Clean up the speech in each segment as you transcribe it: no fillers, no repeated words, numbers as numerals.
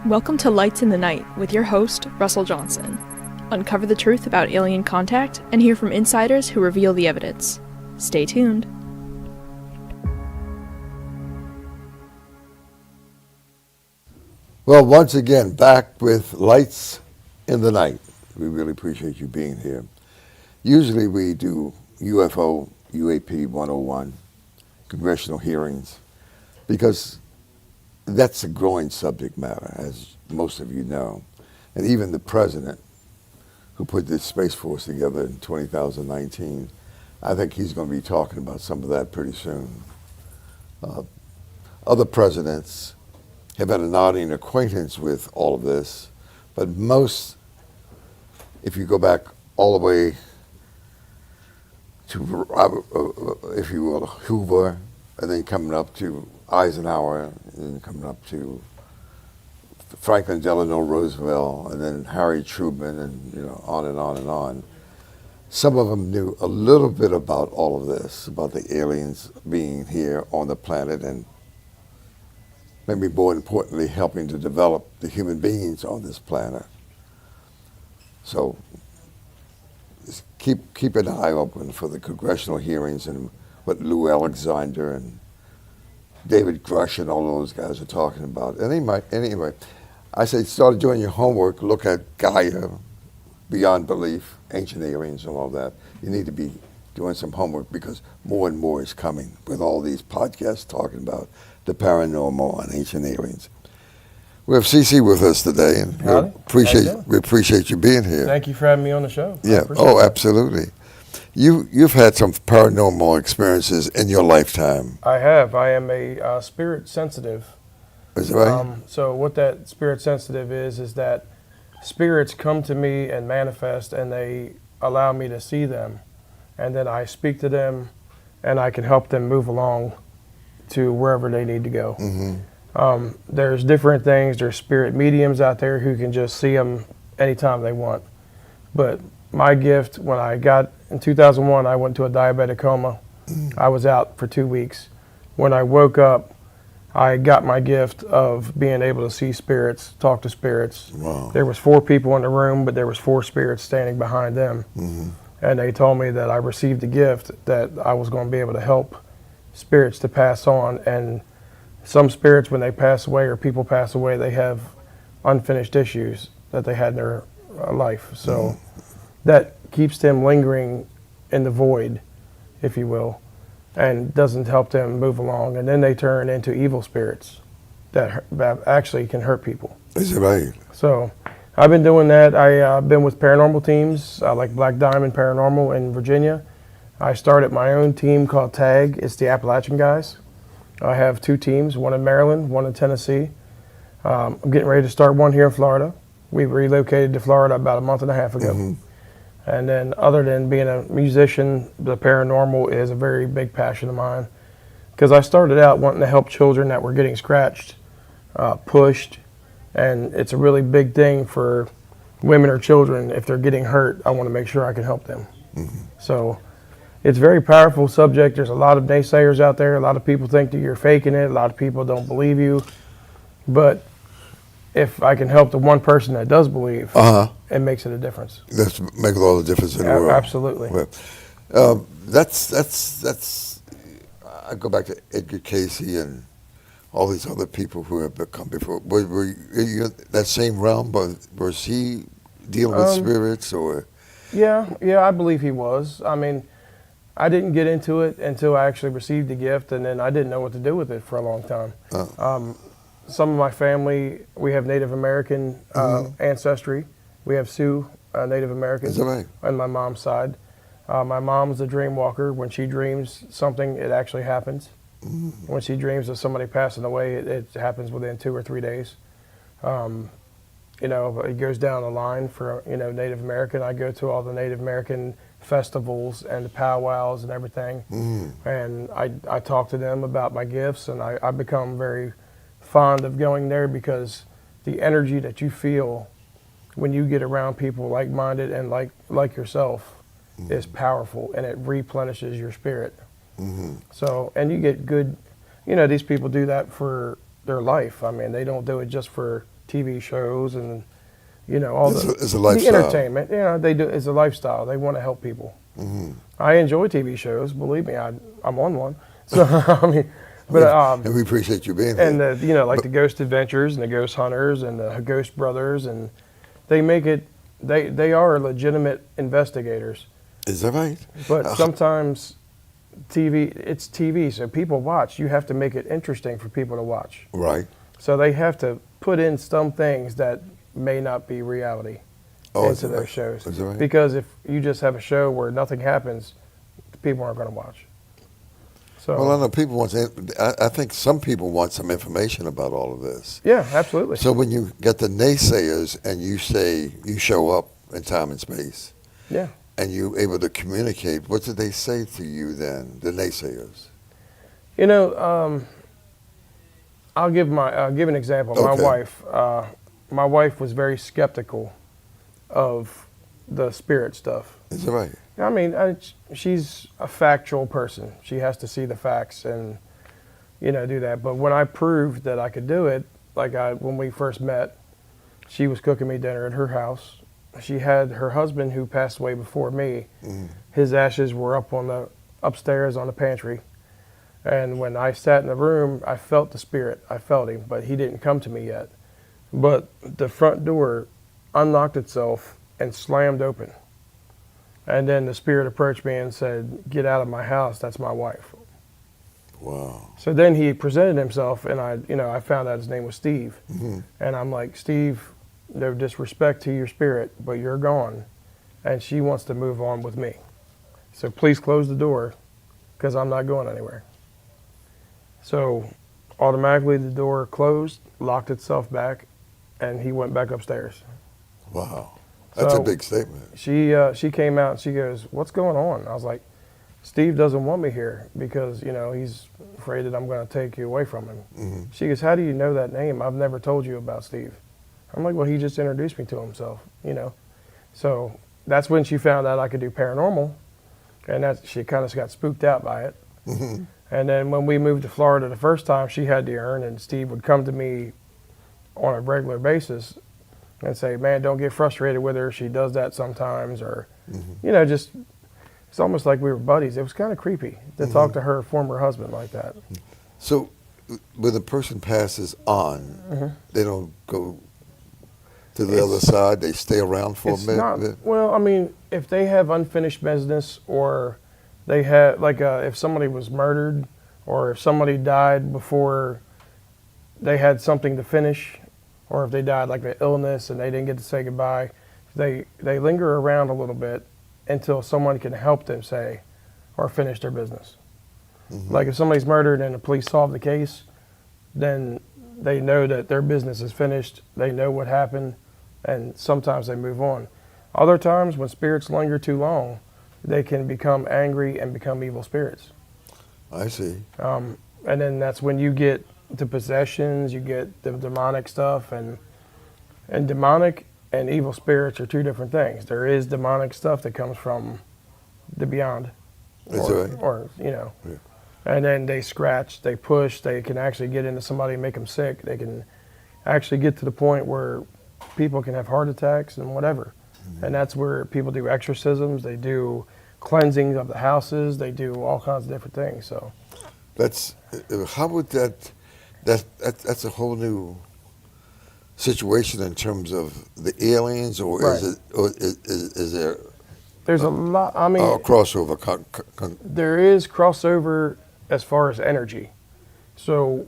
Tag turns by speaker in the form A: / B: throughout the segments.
A: Welcome to Lights in the Night with your host, Russell Johnson. Uncover the truth about alien contact and hear from insiders who reveal the evidence. Stay tuned.
B: Well, once again, back with Lights in the Night. We really appreciate you being here. Usually we do UFO, UAP 101, congressional hearings, because that's a growing subject matter, as most of you know. And even the president, who put this Space Force together in 2019, I think he's going to be talking about some of that pretty soon. Other presidents have had a nodding acquaintance with all of this, but most, if you go back all the way to Robert, if you will, Hoover, and then coming up to Eisenhower, and then coming up to Franklin Delano Roosevelt, and then Harry Truman, and on and on and on. Some of them knew a little bit about all of this, about the aliens being here on the planet, and maybe more importantly, helping to develop the human beings on this planet. So just keep an eye open for the congressional hearings and what Lou Alexander and David Grush and all those guys are talking about. And anyway, I say start doing your homework, look at Gaia, Beyond Belief, Ancient Aliens and all that. You need to be doing some homework because more and more is coming with all these podcasts talking about the paranormal and ancient aliens. We have CC with us today, and we appreciate you being here.
C: Thank you for having me on the show.
B: Yeah. Oh, absolutely. You've had some paranormal experiences in your lifetime.
C: I have. I am a spirit sensitive.
B: Is that right?
C: So what that spirit sensitive is that spirits come to me and manifest, and they allow me to see them, and then I speak to them, and I can help them move along to wherever they need to go. Mm-hmm. There's different things. There's spirit mediums out there who can just see them anytime they want. But my gift, when I got in 2001, I went to a diabetic coma. I was out for 2 weeks. When I woke up, I got my gift of being able to see spirits, talk to spirits.
B: Wow.
C: There was 4 people in the room, but there was 4 spirits standing behind them. Mm-hmm. And they told me that I received a gift that I was going to be able to help spirits to pass on. And some spirits, when they pass away or people pass away, they have unfinished issues that they had in their life. So that keeps them lingering in the void, if you will, and doesn't help them move along. And then they turn into evil spirits that actually can hurt people.
B: Is that right?
C: So I've been doing that. I've been with paranormal teams like Black Diamond Paranormal in Virginia. I started my own team called TAG. It's the Appalachian Guys. I have 2 teams, one in Maryland, one in Tennessee. I'm getting ready to start one here in Florida. We relocated to Florida about a month and a half ago. Mm-hmm. And then other than being a musician, the paranormal is a very big passion of mine. Because I started out wanting to help children that were getting scratched, pushed, and it's a really big thing for women or children. If they're getting hurt, I want to make sure I can help them. Mm-hmm. So it's a very powerful subject. There's a lot of naysayers out there. A lot of people think that you're faking it. A lot of people don't believe you. But if I can help the one person that does believe, it makes it a difference.
B: That's makes all the difference in the world.
C: Absolutely.
B: Well, that's. I go back to Edgar Casey and all these other people who have come before. Were you in that same realm? But was he dealing with spirits or? Yeah,
C: I believe he was. I mean, I didn't get into it until I actually received the gift, and then I didn't know what to do with it for a long time. Some of my family, we have Native American ancestry. We have Sioux Native Americans on my mom's side. My mom's a dream walker. When she dreams something, it actually happens. Mm-hmm. When she dreams of somebody passing away, it happens within 2 or 3 days. It goes down the line for Native American. I go to all the Native American festivals and the powwows and everything, and I talk to them about my gifts, and I become very fond of going there because the energy that you feel when you get around people like-minded and like yourself is powerful, and it replenishes your spirit. Mm-hmm. So, and you get good, these people do that for their life. I mean, they don't do it just for TV shows and all
B: It's a
C: the
B: lifestyle.
C: entertainment. They do. It's a lifestyle. They want to help people. I enjoy TV shows. Believe me, I'm on one. So I mean, but
B: And we appreciate you being here.
C: and the Ghost Adventures and the Ghost Hunters and the Ghost Brothers, and they make it. They are legitimate investigators.
B: Is that right?
C: But sometimes it's TV, so people watch. You have to make it interesting for people to watch.
B: Right.
C: So they have to put in some things that may not be reality into those shows.
B: Is that right?
C: Because if you just have a show where nothing happens, people aren't going to watch. So
B: Well, I know people want. I think some people want some information about all of this.
C: yeah, absolutely.
B: So when you get the naysayers and you say you show up in time and space,
C: Yeah.
B: and you're able to communicate, what did they say to you then, the naysayers?
C: I'll give an example.
B: Okay.
C: My wife was very skeptical of the spirit stuff.
B: Is that right?
C: I mean, she's a factual person. She has to see the facts and, do that. But when I proved that I could do it, when we first met, she was cooking me dinner at her house. She had her husband, who passed away before me. His ashes were upstairs on the pantry. And when I sat in the room, I felt the spirit. I felt him, but he didn't come to me yet. But the front door unlocked itself and slammed open. And then the spirit approached me and said, "Get out of my house. That's my wife."
B: Wow.
C: So then he presented himself, and I found out his name was Steve. And I'm like, "Steve, no disrespect to your spirit, but you're gone, and she wants to move on with me. So please close the door, because I'm not going anywhere." So automatically the door closed, locked itself back, and he went back upstairs.
B: Wow. That's
C: So
B: a big statement.
C: She came out and she goes, "What's going on?" I was like, "Steve doesn't want me here because, he's afraid that I'm going to take you away from him." She goes, "How do you know that name? I've never told you about Steve." I'm like, "Well, he just introduced me to himself, So that's when she found out I could do paranormal, and she kind of got spooked out by it. And then when we moved to Florida the first time, she had the urn, and Steve would come to me on a regular basis and say, "Man, don't get frustrated with her. She does that sometimes," or, just, it's almost like we were buddies. It was kind of creepy to talk to her former husband like that.
B: So when a person passes on, they don't go to the other side. They stay around for a
C: It's
B: minute.
C: not, well, I mean, if they have unfinished business, or they have, if somebody was murdered, or if somebody died before they had something to finish, or if they died like an illness and they didn't get to say goodbye, they linger around a little bit until someone can help them say or finish their business. Like if somebody's murdered and the police solve the case, then they know that their business is finished, they know what happened, and sometimes they move on. Other times, when spirits linger too long, they can become angry and become evil spirits.
B: I see.
C: And then that's when you get the possessions, you get the demonic stuff, and demonic and evil spirits are two different things. There is demonic stuff that comes from the beyond,
B: That's right.
C: Yeah. And then they scratch, they push, they can actually get into somebody and make them sick. They can actually get to the point where people can have heart attacks and whatever. And that's where people do exorcisms, they do cleansing of the houses, they do all kinds of different things. So
B: That's how would that's a whole new situation in terms of the aliens, or
C: Right.
B: is there
C: there's a lot. I mean,
B: a crossover?
C: there is crossover as far as energy. So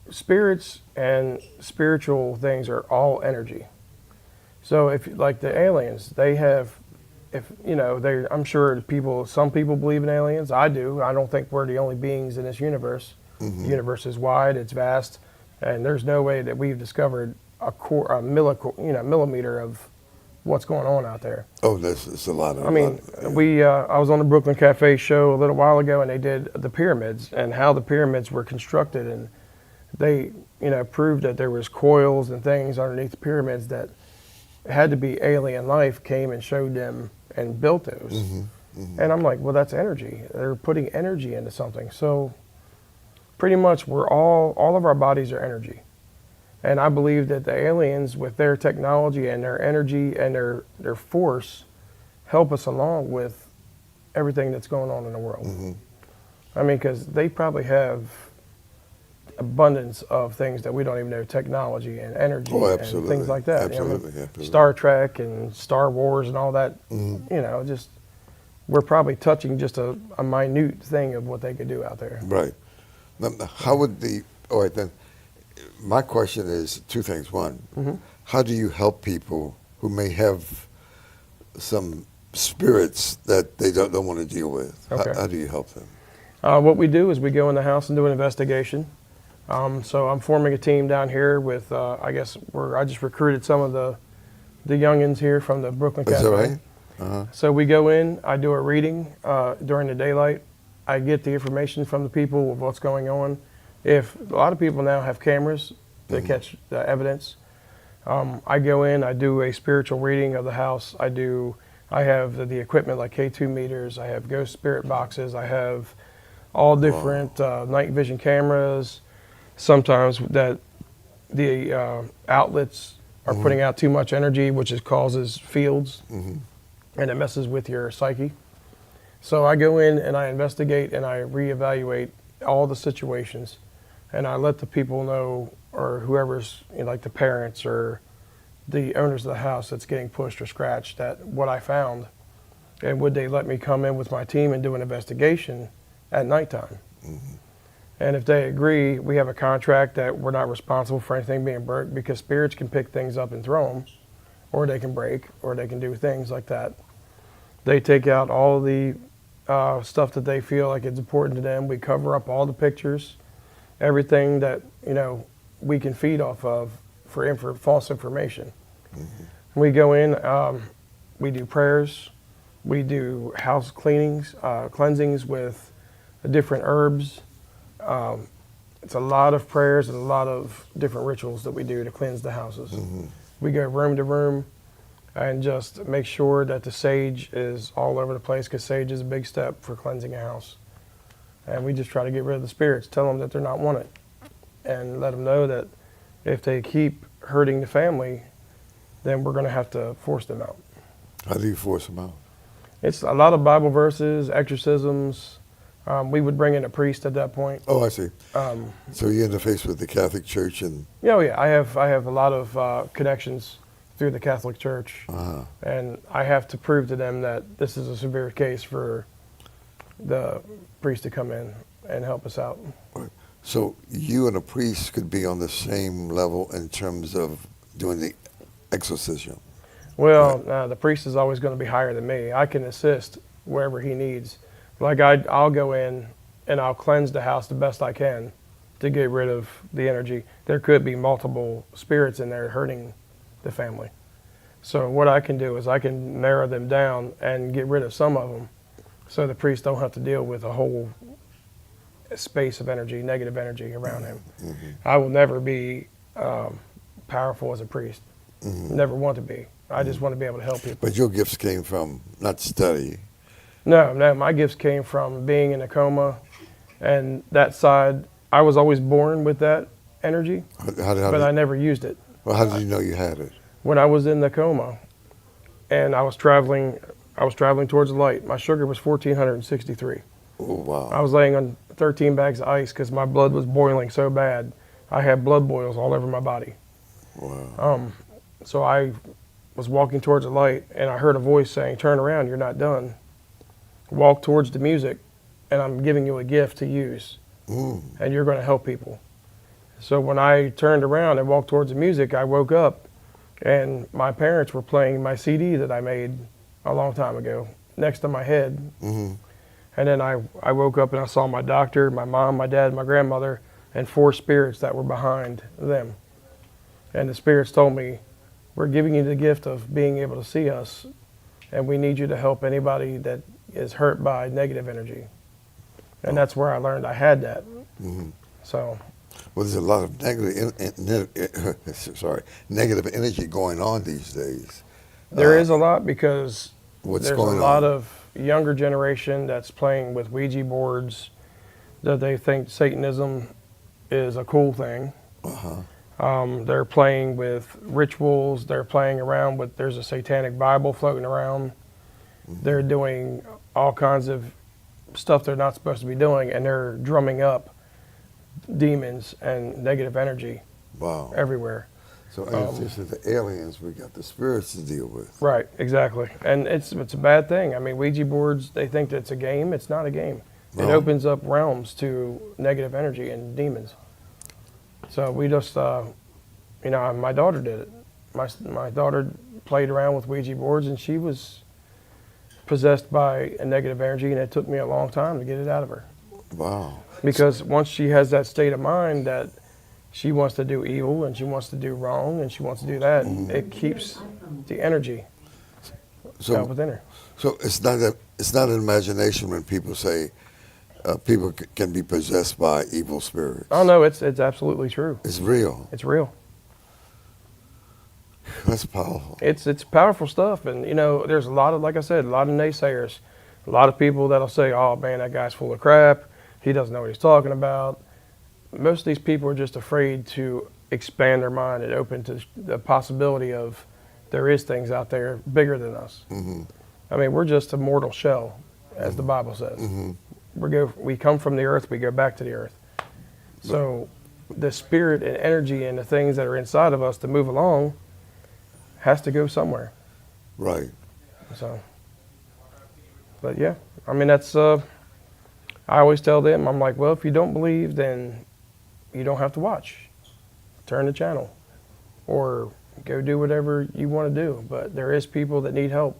C: spirits and spiritual things are all energy. So if, like the aliens, they have, I'm sure some people believe in aliens. I do. I don't think we're the only beings in this universe. The universe is wide, it's vast, and there's no way that we've discovered a millimeter of what's going on out there.
B: Oh, that's a lot of.
C: I mean, I was on the Brooklyn Cafe show a little while ago, and they did the pyramids and how the pyramids were constructed, and they, proved that there was coils and things underneath the pyramids that had to be alien life came and showed them and built those. And I'm like, well, that's energy. They're putting energy into something. So pretty much all of our bodies are energy. And I believe that the aliens, with their technology and their energy and their force, help us along with everything that's going on in the world. I mean, because they probably have abundance of things that we don't even know, technology and energy and things like that.
B: Absolutely,
C: You know,
B: absolutely.
C: Star Trek and Star Wars and all that, you know, just we're probably touching just a minute thing of what they could do out there.
B: Right. Now, how would all right then, my question is two things. One, how do you help people who may have some spirits that they don't want to deal with?
C: Okay.
B: How do you help them?
C: What we do is we go in the house and do an investigation. So I'm forming a team down here with, I just recruited some of the youngins here from the Brooklyn Cafe.
B: Is that right? Uh-huh.
C: So we go in, I do a reading during the daylight. I get the information from the people of what's going on. If a lot of people now have cameras to catch the evidence, I go in, I do a spiritual reading of the house. I have the equipment like K2 meters, I have ghost spirit boxes, I have all different night vision cameras. Sometimes that the outlets are putting out too much energy, which causes fields, and it messes with your psyche. So I go in and I investigate and I reevaluate all the situations, and I let the people know, or whoever's, you know, like the parents or the owners of the house that's getting pushed or scratched, that what I found, and would they let me come in with my team and do an investigation at nighttime. And if they agree, we have a contract that we're not responsible for anything being broke, because spirits can pick things up and throw them, or they can break, or they can do things like that. They take out all the stuff that they feel like it's important to them. We cover up all the pictures, everything that, you know, we can feed off of for false information. We go in, we do prayers, we do house cleanings, cleansings with different herbs. It's a lot of prayers and a lot of different rituals that we do to cleanse the houses. We go room to room and just make sure that the sage is all over the place, because sage is a big step for cleansing a house. And we just try to get rid of the spirits, tell them that they're not wanted, and let them know that if they keep hurting the family, then we're going to have to force them out.
B: How do you force them out?
C: It's a lot of Bible verses, exorcisms. We would bring in a priest at that point.
B: Oh, I see. So you interface with the Catholic Church and...
C: Yeah, I have a lot of connections through the Catholic Church, and I have to prove to them that this is a severe case for the priest to come in and help us out.
B: Right. So you and a priest could be on the same level in terms of doing the exorcism?
C: Well, the priest is always going to be higher than me. I can assist wherever he needs. Like I'll go in and I'll cleanse the house the best I can to get rid of the energy. There could be multiple spirits in there hurting the family. So what I can do is I can narrow them down and get rid of some of them, so the priest don't have to deal with a whole space of energy, negative energy around him. I will never be powerful as a priest. Never want to be. I just want to be able to help people.
B: But your gifts came from not study.
C: No, my gifts came from being in a coma, and that side, I was always born with that energy, but I never used it.
B: Well, how did you know you had it?
C: When I was in the coma, and I was traveling towards the light. My sugar was 1,463.
B: Oh, wow.
C: I was laying on 13 bags of ice because my blood was boiling so bad. I had blood boils all over my body.
B: Wow.
C: So I was walking towards the light, and I heard a voice saying, "Turn around, you're not done. Walk towards the music, and I'm giving you a gift to use, and you're going to help people." So when I turned around and walked towards the music, I woke up, and my parents were playing my CD that I made a long time ago next to my head. And then I woke up and I saw my doctor, my mom, my dad, my grandmother, and 4 spirits that were behind them. And the spirits told me, "We're giving you the gift of being able to see us, and we need you to help anybody that is hurt by negative energy." And that's where I learned I had that. So.
B: Well, there's a lot of negative energy going on these days.
C: There is a lot, because
B: What's
C: there's
B: going
C: a lot
B: on?
C: of younger generation that's playing with Ouija boards, that they think Satanism is a cool thing. They're playing with rituals. They're playing around with, there's a satanic Bible floating around. They're doing all kinds of stuff they're not supposed to be doing, and they're drumming up demons and negative energy
B: Wow.
C: everywhere.
B: So in addition to the aliens, we got the spirits to deal with.
C: Right, exactly. And it's a bad thing. I mean, Ouija boards, they think that it's a game. It's not a game. It
B: No.
C: opens up realms to negative energy and demons. So we just, my daughter did it. My daughter played around with Ouija boards, and she was possessed by a negative energy, and it took me a long time to get it out of her.
B: Wow.
C: Because once she has that state of mind that she wants to do evil and she wants to do wrong and she wants to do that, it keeps the energy out within her.
B: So it's not an imagination when people say people can be possessed by evil spirits.
C: Oh no, it's absolutely true.
B: It's real.
C: It's real.
B: That's powerful.
C: It's powerful stuff, and there's a lot of, like I said, a lot of naysayers, a lot of people that'll say, "Oh man, that guy's full of crap. He doesn't know what he's talking about." Most of these people are just afraid to expand their mind and open to the possibility of there is things out there bigger than us. I mean, we're just a mortal shell, as the Bible says. We come from the earth, we go back to the earth. So the spirit and energy and the things that are inside of us to move along has to go somewhere.
B: Right.
C: So, but yeah, I mean, that's, I always tell them, I'm like, well, if you don't believe, then you don't have to watch. Turn the channel or go do whatever you want to do. But there is people that need help.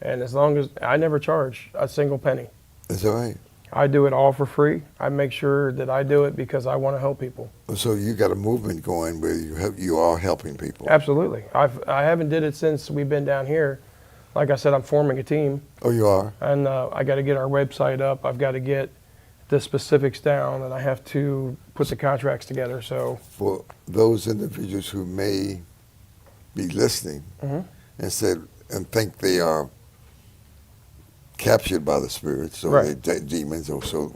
C: And as long as I never charge a single penny.
B: That's all right.
C: I do it all for free. I make sure that I do it because I want to help people.
B: So you got a movement going where you are helping people.
C: Absolutely. I haven't did it since we've been down here. Like I said, I'm forming a team.
B: Oh, you are?
C: And I got to get our website up. I've got to get the specifics down, and I have to put the contracts together. So
B: for those individuals who may be listening and think they are captured by the spirits or
C: Right.
B: demons or so,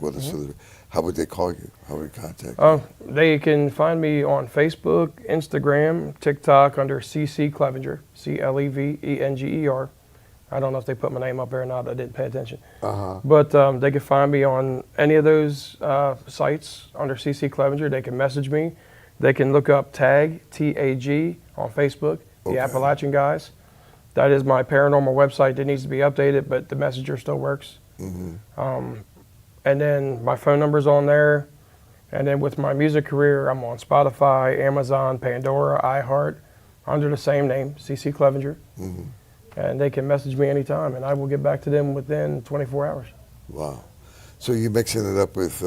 B: how would they call you? How would they contact you?
C: They can find me on Facebook, Instagram, TikTok under CC Clevenger, Clevenger. I don't know if they put my name up there or not. I didn't pay attention. But they can find me on any of those sites under CC Clevenger. They can message me. They can look up TAG, T-A-G, on Facebook, the Appalachian Guys. That is my paranormal website that needs to be updated, but the messenger still works. And then my phone number's on there. And then with my music career, I'm on Spotify, Amazon, Pandora, iHeart, under the same name, CC Clevenger. And they can message me anytime, and I will get back to them within 24 hours.
B: Wow. So you're mixing it up with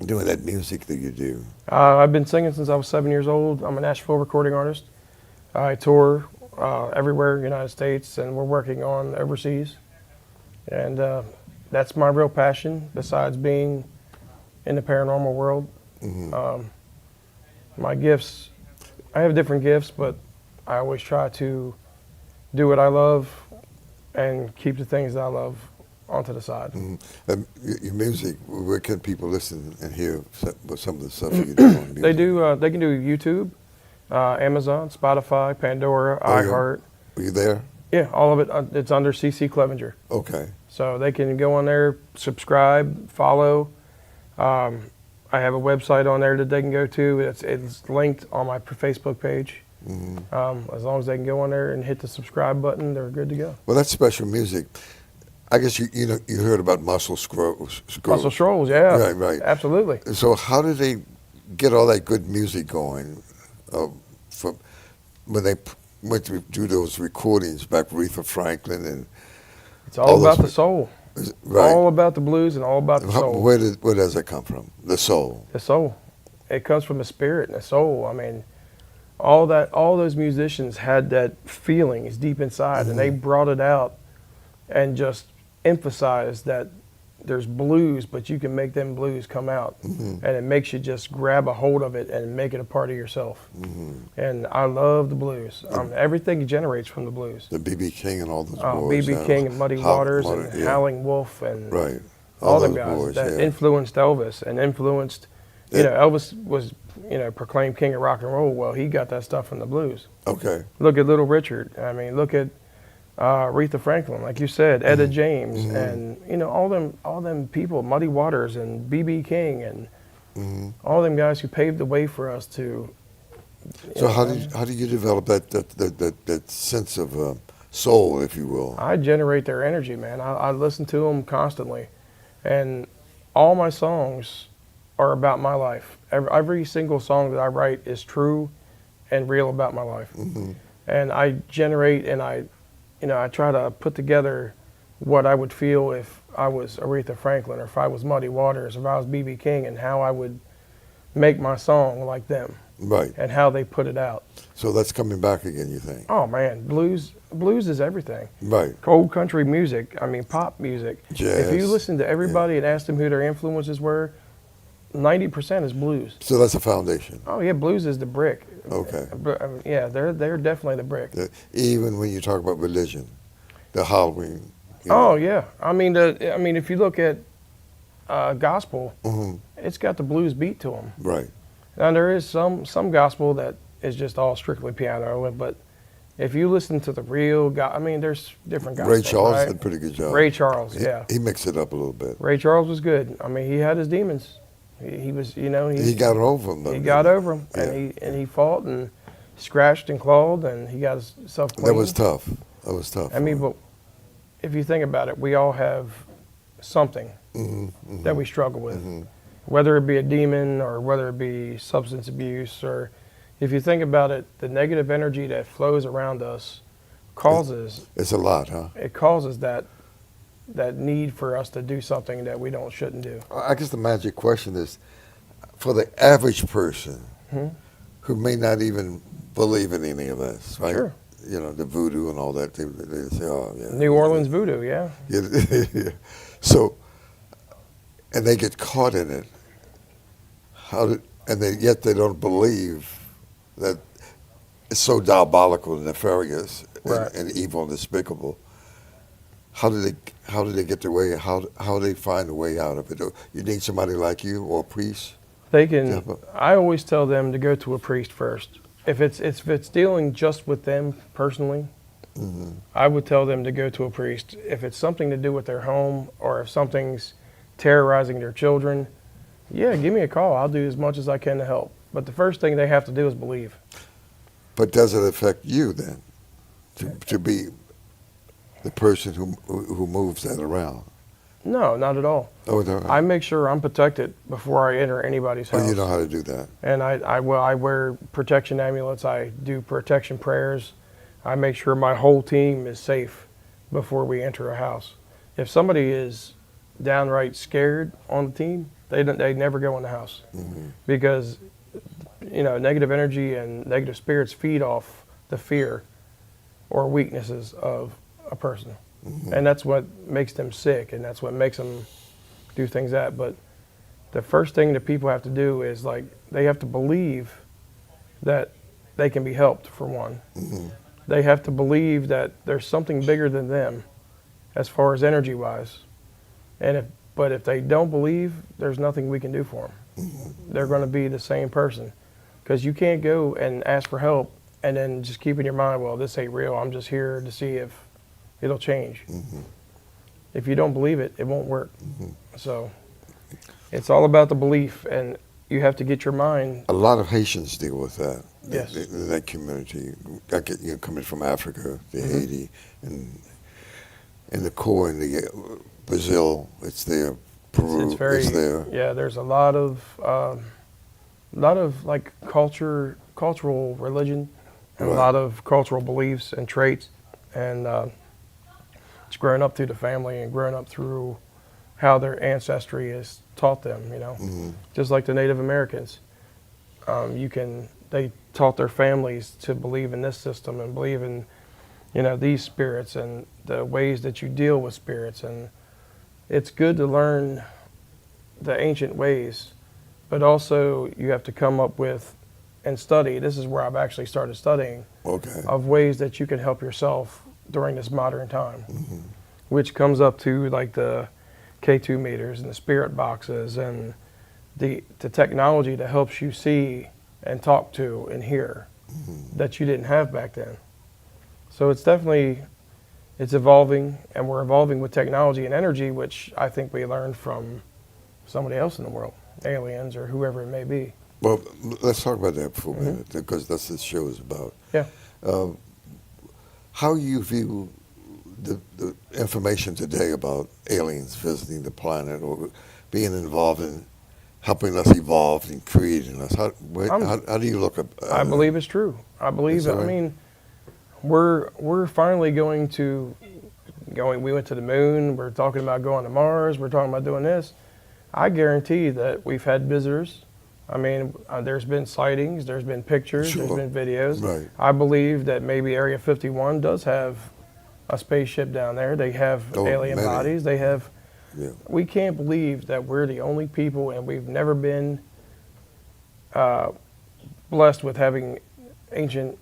B: doing that music that you do.
C: I've been singing since I was 7 years old. I'm a Nashville recording artist. I tour everywhere in the United States, and we're working on overseas. And that's my real passion, besides being in the paranormal world. My gifts, I have different gifts, but I always try to do what I love and keep the things that I love onto the side.
B: Your music, where can people listen and hear some of the stuff you do on music?
C: They can do YouTube, Amazon, Spotify, Pandora, iHeart.
B: Are you there?
C: Yeah, all of it. It's under CC Clevenger.
B: Okay.
C: So they can go on there, subscribe, follow. I have a website on there that they can go to. It's linked on my Facebook page. As long as they can go on there and hit the subscribe button, they're good to go.
B: Well, that's special music. I guess you heard about Muscle Scrolls.
C: Muscle Scrolls, yeah.
B: Right.
C: Absolutely.
B: So how did they get all that good music going from when they went to do those recordings back with Aretha Franklin and
C: it's all about the soul.
B: Right.
C: All about the blues and all about the soul.
B: Where does that come from? The soul.
C: The soul. It comes from the spirit and the soul. I mean, all those musicians had that feeling is deep inside, and they brought it out and just emphasized that there's blues, but you can make them blues come out, and it makes you just grab a hold of it and make it a part of yourself. And I love the blues. Everything generates from the blues.
B: The B.B. King and all those boys.
C: B.B. King and Muddy Waters and Howling Wolf and
B: right.
C: all them guys boys, that influenced Elvis and influenced, Elvis was, proclaimed king of rock and roll. Well, he got that stuff from the blues.
B: Okay.
C: Look at Little Richard. I mean, look at Aretha Franklin, like you said, Etta James, and all them people, Muddy Waters and B.B. King, and all them guys who paved the way for us to.
B: So how do you develop that sense of soul, if you will?
C: I generate their energy, man. I listen to them constantly, and all my songs are about my life. Every single song that I write is true and real about my life. And I generate, and I try to put together what I would feel if I was Aretha Franklin, or if I was Muddy Waters, or if I was B.B. King, and how I would make my song like them.
B: Right.
C: And how they put it out.
B: So that's coming back again, you think?
C: Oh man, blues is everything.
B: Right.
C: Old country music, I mean pop music.
B: Jazz.
C: If you listen to everybody and ask them who their influences were, 90% is blues.
B: So that's a foundation.
C: Oh yeah, blues is the brick.
B: Okay.
C: Yeah, they're definitely the brick.
B: Even when you talk about religion, the Halloween.
C: Oh yeah, I mean if you look at gospel, it's got the blues beat to them.
B: Right.
C: Now there is some gospel that is just all strictly piano, but if you listen to the real there's different gospel.
B: Ray Charles
C: right?
B: did a pretty good job.
C: Ray Charles, yeah.
B: He mixed it up a little bit.
C: Ray Charles was good. I mean, he had his demons. He was,
B: He got over them, though.
C: He got over them,
B: Yeah.
C: and he fought and scratched and clawed, and he got himself clean.
B: That was tough. That was tough.
C: I mean, but if you think about it, we all have something that we struggle with, whether it be a demon or whether it be substance abuse, or if you think about it, the negative energy that flows around us causes.
B: It's a lot, huh?
C: It causes that need for us to do something that we shouldn't do.
B: I guess the magic question is, for the average person who may not even believe in any of this, right?
C: Sure.
B: The voodoo and all that, they say, oh, yeah.
C: New Orleans voodoo, yeah.
B: Yeah. So, and they get caught in it. Yet they don't believe that it's so diabolical and nefarious and evil and despicable. How do they get their way? How do they find a way out of it? You need somebody like you or a priest?
C: They can. I always tell them to go to a priest first. If it's dealing just with them personally, I would tell them to go to a priest. If it's something to do with their home, or if something's terrorizing their children, yeah, give me a call. I'll do as much as I can to help. But the first thing they have to do is believe.
B: But does it affect you then, to be the person who moves that around?
C: No, not at all.
B: Oh, no.
C: I make sure I'm protected before I enter anybody's house.
B: Oh, you know how to do that.
C: And I wear protection amulets. I do protection prayers. I make sure my whole team is safe before we enter a house. If somebody is downright scared on the team, they never go in the house, because negative energy and negative spirits feed off the fear or weaknesses of a person. And that's what makes them sick, and that's what makes them do things that. But the first thing that people have to do is, they have to believe that they can be helped, for one. They have to believe that there's something bigger than them as far as energy-wise. But if they don't believe, there's nothing we can do for them. They're going to be the same person. Because you can't go and ask for help and then just keep in your mind, well, this ain't real. I'm just here to see if it'll change. If you don't believe it, it won't work. So it's all about the belief, and you have to get your mind.
B: A lot of Haitians deal with that.
C: Yes.
B: In that community, coming from Africa to Haiti, and in the core in the Brazil, it's there. Peru, it's there.
C: Yeah, there's a lot of cultural religion, and a lot of cultural beliefs and traits, and it's growing up through the family and growing up through how their ancestry has taught them. Just like the Native Americans, they taught their families to believe in this system and believe in these spirits and the ways that you deal with spirits. And it's good to learn the ancient ways, but also you have to come up with and study. This is where I've actually started studying of ways that you can help yourself during this modern time, which comes up to like the K2 meters and the spirit boxes and the technology that helps you see and talk to and hear that you didn't have back then. So it's definitely, it's evolving, and we're evolving with technology and energy, which I think we learned from somebody else in the world, aliens or whoever it may be.
B: Well, let's talk about that for a minute, because that's what this show is about.
C: Yeah.
B: How you view the information today about aliens visiting the planet or being involved in helping us evolve and creating us? How do you look at
C: I believe it's true. I believe it.
B: Right?
C: I mean, we're finally we went to the moon, we're talking about going to Mars, we're talking about doing this. I guarantee that we've had visitors. I mean, there's been sightings, there's been pictures,
B: Sure.
C: there's been videos.
B: Right.
C: I believe that maybe Area 51 does have a spaceship down there. They have alien
B: many.
C: bodies. They have.
B: Yeah.
C: We can't believe that we're the only people, and we've never been blessed with having ancient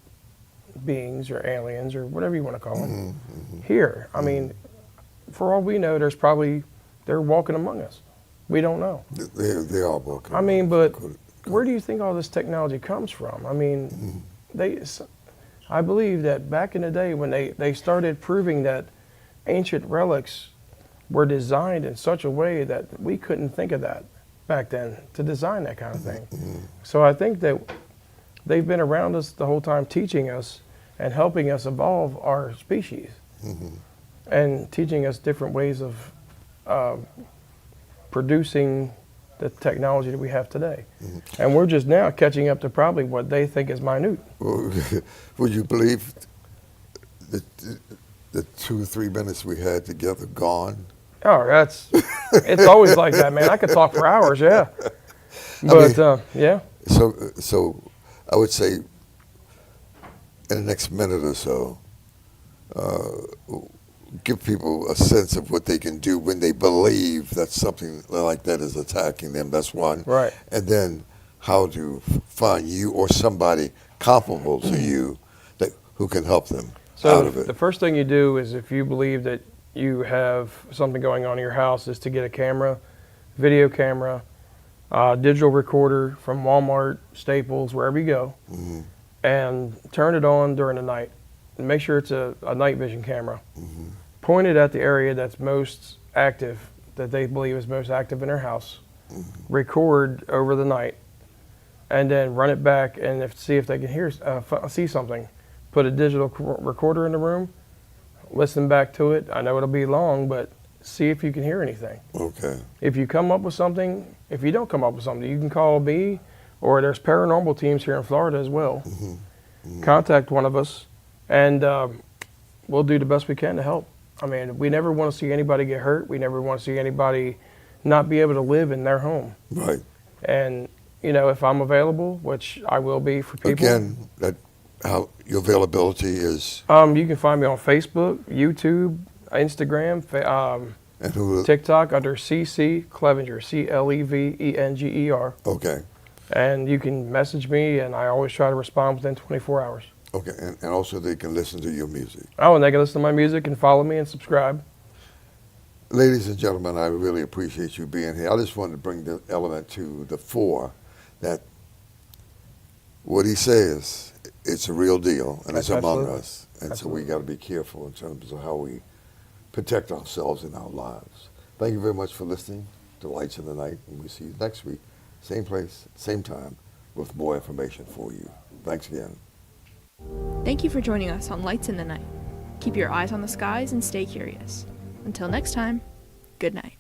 C: beings or aliens or whatever you want to call them here. I mean, for all we know, they're walking among us. We don't know.
B: They are walking.
C: I mean, but where do you think all this technology comes from? I mean, I believe that back in the day when they started proving that ancient relics were designed in such a way that we couldn't think of that back then to design that kind of thing. So I think that they've been around us the whole time, teaching us and helping us evolve our species and teaching us different ways of producing the technology that we have today. And we're just now catching up to probably what they think is minute.
B: Well, would you believe the 2 or 3 minutes we had together gone?
C: Oh, it's always like that, man. I could talk for hours, yeah. But, yeah.
B: So I would say in the next minute or so, give people a sense of what they can do when they believe that something like that is attacking them. That's one.
C: Right.
B: And then how to find you or somebody comparable to you who can help them out of it.
C: The first thing you do is, if you believe that you have something going on in your house, is to get a camera, video camera, digital recorder from Walmart, Staples, wherever you go, and turn it on during the night. And make sure it's a night vision camera. Point it at the area that's most active, that they believe is most active in their house. Record over the night, and then run it back and see if they can see something. Put a digital recorder in the room, listen back to it. I know it'll be long, but see if you can hear anything.
B: Okay.
C: If you come up with something, if you don't come up with something, you can call me, or there's paranormal teams here in Florida as well. Contact one of us, and we'll do the best we can to help. I mean, we never want to see anybody get hurt. We never want to see anybody not be able to live in their home.
B: Right.
C: And, you know, if I'm available, which I will be for people.
B: Again, how your availability is.
C: You can find me on Facebook, YouTube, Instagram,
B: And
C: TikTok under CC Clevenger, Clevenger.
B: Okay.
C: And you can message me, and I always try to respond within 24 hours.
B: Okay, and also they can listen to your music.
C: Oh, and they can listen to my music and follow me and subscribe.
B: Ladies and gentlemen, I really appreciate you being here. I just wanted to bring the element to the fore that what he says, it's a real deal, and it's among
C: Absolutely.
B: us. And
C: Absolutely.
B: so we got to be careful in terms of how we protect ourselves in our lives. Thank you very much for listening to Lights in the Night, and we'll see you next week, same place, same time, with more information for you. Thanks again.
A: Thank you for joining us on Lights in the Night. Keep your eyes on the skies and stay curious. Until next time, good night.